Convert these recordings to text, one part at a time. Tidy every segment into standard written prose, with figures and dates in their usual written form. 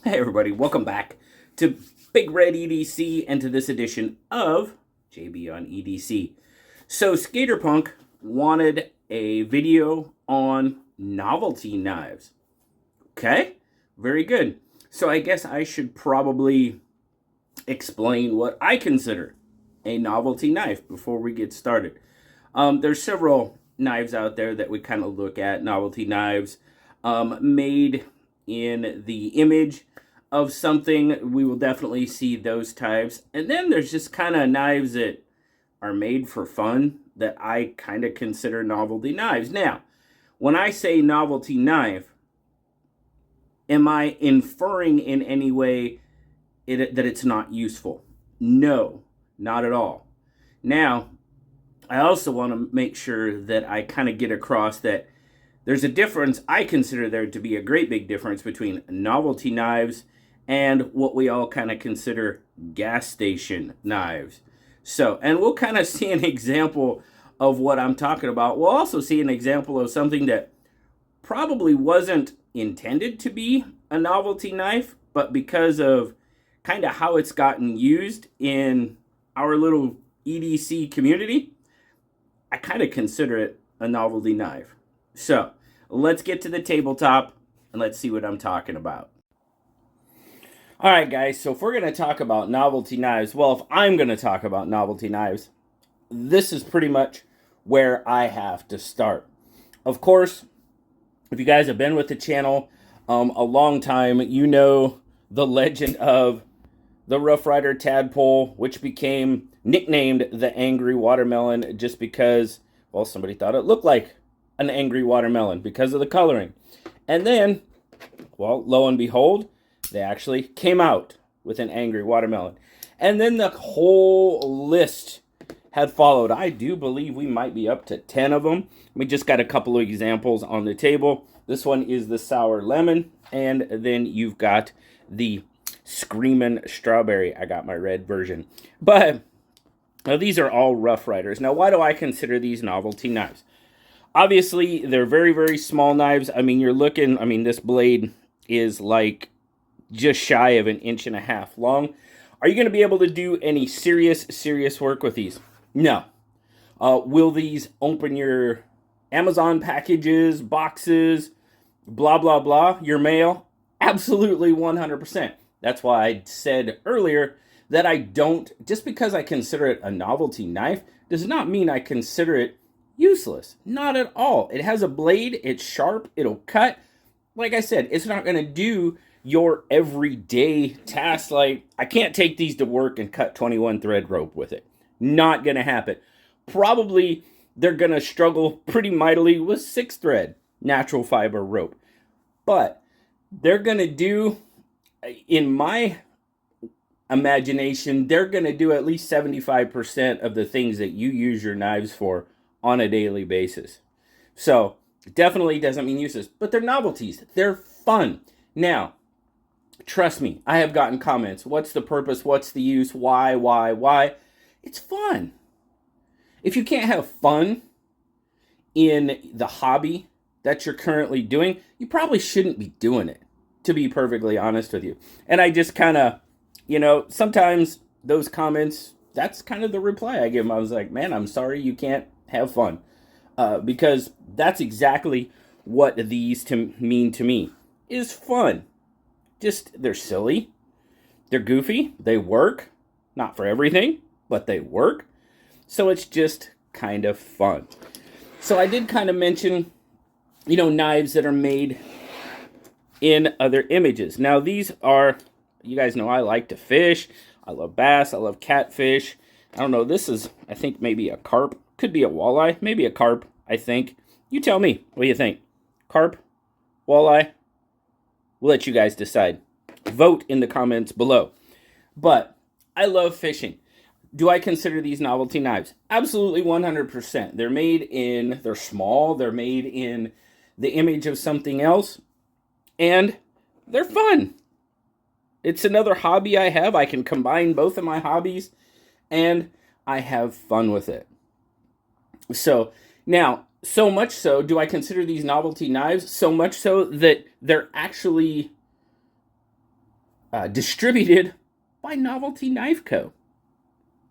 Hey everybody, welcome back to BigRedEDC and to this edition of JB on EDC. So Skaterpunk wanted a video on novelty knives. Okay, very good. So I guess I should probably explain what I consider a novelty knife before we get started. There's several knives out there that we kind of look at, novelty knives, made in the image of something. We will definitely see those types. And then there's just kind of knives that are made for fun that I kind of consider novelty knives. Now, when I say novelty knife, am I inferring in any way that it's not useful? No, not at all. Now, I also want to make sure that I kind of get across that there's a difference. I consider there to be a great big difference between novelty knives and what we all kind of consider gas station knives. So, and we'll kind of see an example of what I'm talking about. We'll also see an example of something that probably wasn't intended to be a novelty knife, but because of kind of how it's gotten used in our little EDC community, I kind of consider it a novelty knife. So let's get to the tabletop and let's see what I'm talking about. All right, guys, so if we're going to talk about novelty knives, well, if I'm going to talk about novelty knives, this is pretty much where I have to start. Of course, if you guys have been with the channel a long time, you know the legend of the Rough Rider tadpole, which became nicknamed the Angry Watermelon just because, well, somebody thought it looked like an angry watermelon because of the coloring. And then, well, lo and behold, they actually came out with an angry watermelon. And then the whole list had followed. I do believe we might be up to 10 of them. We just got a couple of examples on the table. This one is the sour lemon, and then you've got the screamin' strawberry. I got my red version. But now these are all Rough Riders. Now, why do I consider these novelty knives? Obviously, they're very, very small knives. I mean, you're looking, I mean, this blade is like just shy of 1.5 inches long. Are you going to be able to do any serious work with these? No. Will these open your Amazon packages, boxes, blah, blah, blah, your mail? Absolutely 100%. That's why I said earlier that I don't, just because I consider it a novelty knife, does not mean I consider it useless. Not at all. It has a blade, it's sharp, it'll cut. Like I said, it's not going to do your everyday task. Like, I can't take these to work and cut 21 thread rope with it. Not going to happen. Probably they're going to struggle pretty mightily with 6 thread natural fiber rope. But they're going to do, in my imagination, they're going to do at least 75% of the things that you use your knives for on a daily basis. So definitely doesn't mean useless, but they're novelties. They're fun. Now, trust me, I have gotten comments. What's the purpose? What's the use? Why? It's fun. If you can't have fun in the hobby that you're currently doing, you probably shouldn't be doing it, to be perfectly honest with you. And I just kind of, sometimes those comments, that's kind of the reply I give them. I was like, man, I'm sorry you can't have fun. Because that's exactly what these mean to me, is fun. Just, they're silly, they're goofy, they work. Not for everything, but they work. So it's just kind of fun. So I did kind of mention, knives that are made in other images. Now these are, you guys know I like to fish. I love bass, I love catfish. I don't know, this is, I think maybe a carp. Could be a walleye, maybe a carp, I think. You tell me, what do you think? Carp? Walleye? We'll let you guys decide. Vote in the comments below. But I love fishing. Do I consider these novelty knives? Absolutely 100%. They're small, they're made in the image of something else, and they're fun. It's another hobby I have. I can combine both of my hobbies, and I have fun with it. So, now, so much so, do I consider these novelty knives? So much so that they're actually distributed by Novelty Knife Co.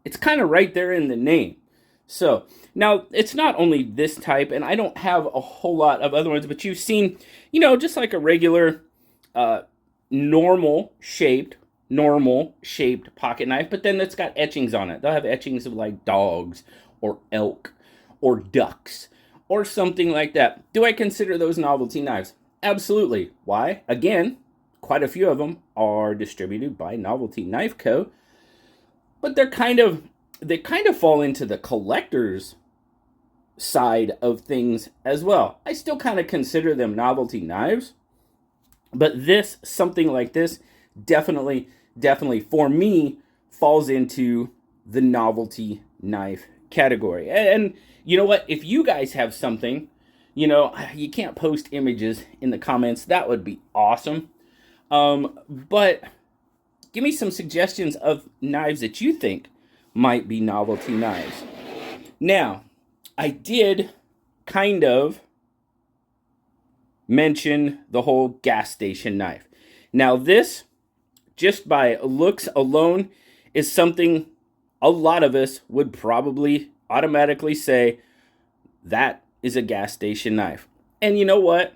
It's kind of right there in the name. So, now, it's not only this type, and I don't have a whole lot of other ones, but you've seen, you know, just like a regular normal shaped pocket knife, but then it's got etchings on it. They'll have etchings of like dogs or elk or ducks or something like that. Do I consider those novelty knives? Absolutely. Why? Again, quite a few of them are distributed by Novelty Knife Co. But they kind of fall into the collector's side of things as well. I still kind of consider them novelty knives, but something like this, definitely for me falls into the novelty knife category. And you know what? If you guys have something, you know, you can't post images in the comments. That would be awesome. But give me some suggestions of knives that you think might be novelty knives. Now, I did kind of mention the whole gas station knife. Now, this, just by looks alone, is something a lot of us would probably automatically say that is a gas station knife. And you know what?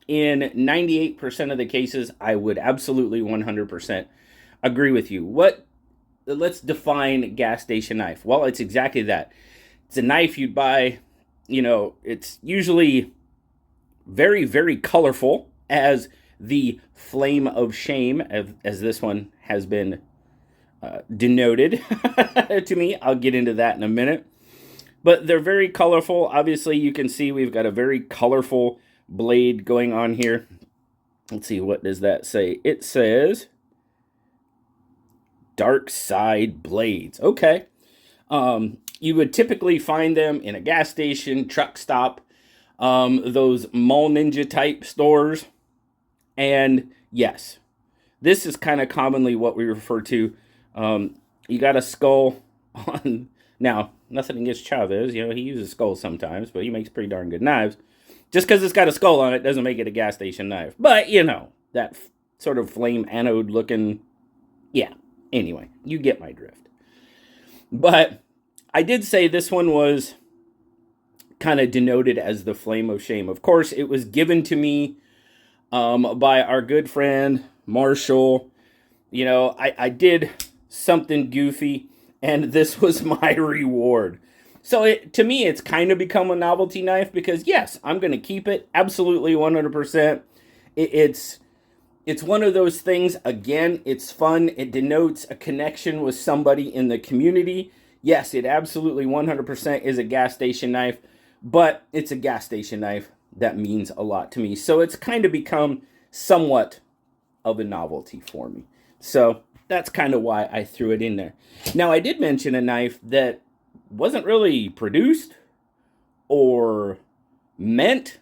In 98% of the cases, I would absolutely 100% agree with you. Let's define gas station knife. Well, it's exactly that. It's a knife you'd buy, you know, it's usually very, very colorful, as the flame of shame, as this one has been denoted to me. I'll get into that in a minute. But they're very colorful. Obviously, you can see we've got a very colorful blade going on here. Let's see, what does that say? It says Dark Side Blades. Okay. You would typically find them in a gas station, truck stop, those Mall Ninja type stores. And yes, this is kind of commonly what we refer to. You got a skull on. Now, nothing against Chavez. You know, he uses skulls sometimes, but he makes pretty darn good knives. Just because it's got a skull on it doesn't make it a gas station knife. But, you know, that sort of flame anode looking. Yeah. Anyway, you get my drift. But I did say this one was kind of denoted as the flame of shame. Of course, it was given to me by our good friend Marshall. You know, I did something goofy, and this was my reward. So to me, it's kind of become a novelty knife because, yes, I'm going to keep it absolutely 100%. It's one of those things, again, it's fun. It denotes a connection with somebody in the community. Yes, it absolutely 100% is a gas station knife, but it's a gas station knife that means a lot to me. So it's kind of become somewhat of a novelty for me. So that's kind of why I threw it in there. Now, I did mention a knife that wasn't really produced or meant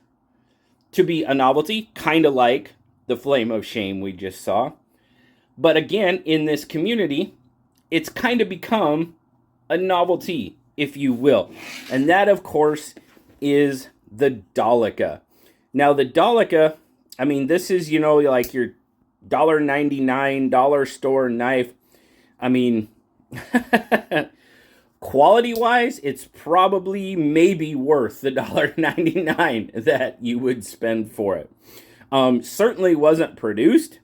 to be a novelty, kind of like the flame of shame we just saw. But again, in this community, it's kind of become a novelty, if you will. And that, of course, is the Dolla. Now, the Dolla, I mean, this is, you know, like your $1.99 dollar store knife. I mean, quality-wise, it's probably maybe worth the $1.99 that you would spend for it. Certainly wasn't produced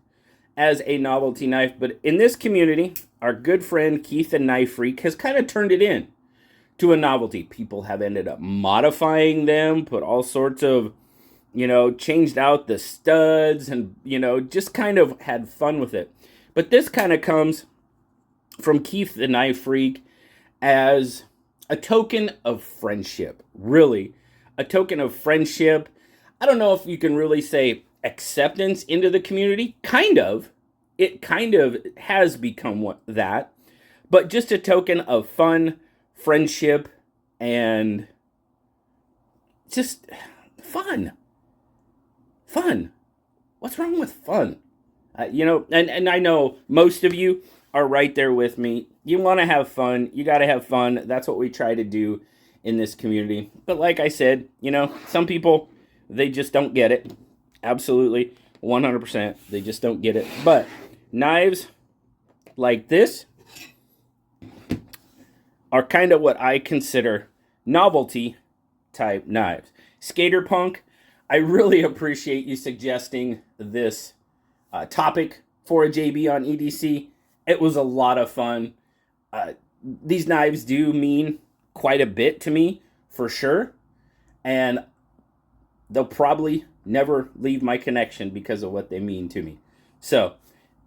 as a novelty knife, but in this community, our good friend Keith the Knife Freak has kind of turned it in to a novelty. People have ended up modifying them, put all sorts of, you know, changed out the studs and, you know, just kind of had fun with it. But this kind of comes from Keith the Knife Freak as a token of friendship, really. A token of friendship. I don't know if you can really say acceptance into the community. Kind of. It kind of has become that. But just a token of fun, friendship, and just fun. Fun. What's wrong with fun? You know, and I know most of you are right there with me. You want to have fun. You got to have fun. That's what we try to do in this community. But like I said, you know, some people, they just don't get it. Absolutely. 100%. They just don't get it. But Knives like this are kind of what I consider novelty type knives. Skater Punk, I really appreciate you suggesting this topic for a JB on EDC. It was a lot of fun. These knives do mean quite a bit to me, for sure. And they'll probably never leave my connection because of what they mean to me. So,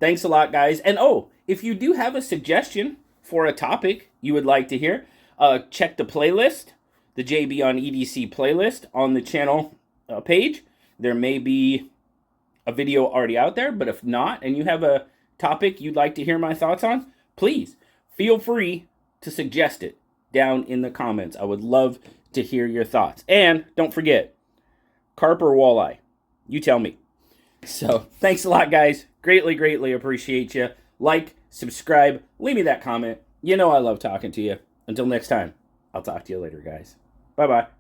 thanks a lot, guys. And oh, if you do have a suggestion for a topic you would like to hear, check the playlist, the JB on EDC playlist on the channel page. There may be a video already out there, but if not, and you have a topic you'd like to hear my thoughts on, please feel free to suggest it down in the comments. I would love to hear your thoughts. And don't forget, carp or walleye? You tell me. So, thanks a lot, guys. Greatly, greatly appreciate you. Like, subscribe, leave me that comment. You know I love talking to you. Until next time, I'll talk to you later, guys. Bye-bye.